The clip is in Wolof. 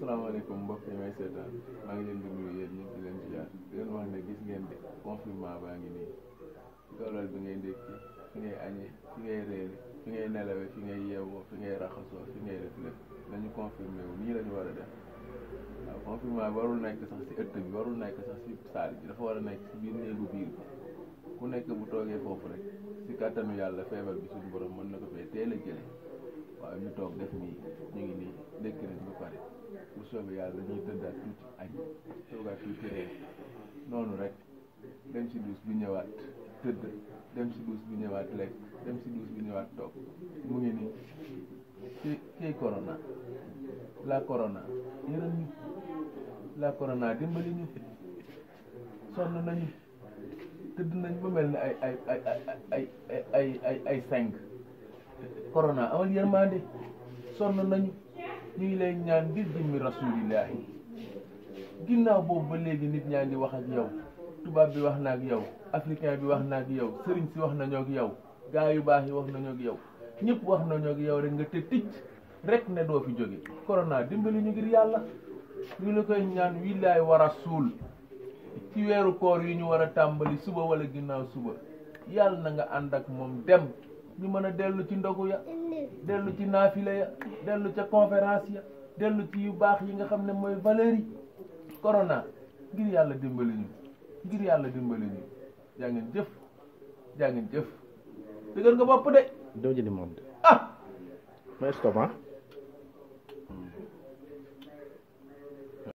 asalaamaaleykum mbokk yi may seetaan maa ngi leen di nuyu yéen ñëpp di leen ziar di leen wax ne gis ngeen de confinement baa ngi nii ci kaw lal bi ngay ndékki fi ngay añee fi ngay réere fi ngay nelawee fi ngay yeewoo fi ngay raxasoo fi ngay def lépp nañu confirmé wu nii la ñu war a def waaw confinement bi warul nekk sax ci ëtt bi warul nekk sax ci saal bi dafa war a nekk ci biir néegu biir bi ku nekk bu toogee foofu rek ci kàttanu yàlla feebar bi suñu borom mën na ko fee teel a jële waaw ñu toog def nii ñu ngi nii dëkk nañ ba pare bu soobee yàlla dañuy tëddaat tuuti añ toogaat tuuti reer noonu rek dem ci duus bi ñëwaat tëdd dem ci duus bi ñëwaat lekk dem ci duus bi ñëwaat toog mu ngi nii ci corona la corona yërëm ñu la corona dimbali ñu sonn nañu tëdd nañ ba mel ni ay 5 corona amal yërmande sonn nañu ñu ngi lay ñaan ngir jëmmi rasulillahi ginnaaw boobu ba léegi nit ñaa ngi wax ak yow tubaab bi wax na ak yow africain bi wax na ak yow sëriñ si wax nañoo ak yow gaa yu baax yi wax nañoo ak yow ñëpp wax nañoo ak yow rek nga te ticc rek ne doo fi jóge corona dimbali ñu ngir yàlla ñu la koy ñaan willaay wa rasul ci weeru koor yi ñu war a tàmbali suba wala ginnaaw suba yàlla na nga ànd ak moom dem ñu mën a dellu ci ndogu ya dellu ci naafila ya dellu ca conférence ya dellu ci yu baax yi nga xam ne mooy valeur yi corona ngir yàlla dimbali ñu ngir yàlla dimbali ñu jaa ngeen jëf dëgër nga bopp de doo jëli moom de ah mais stop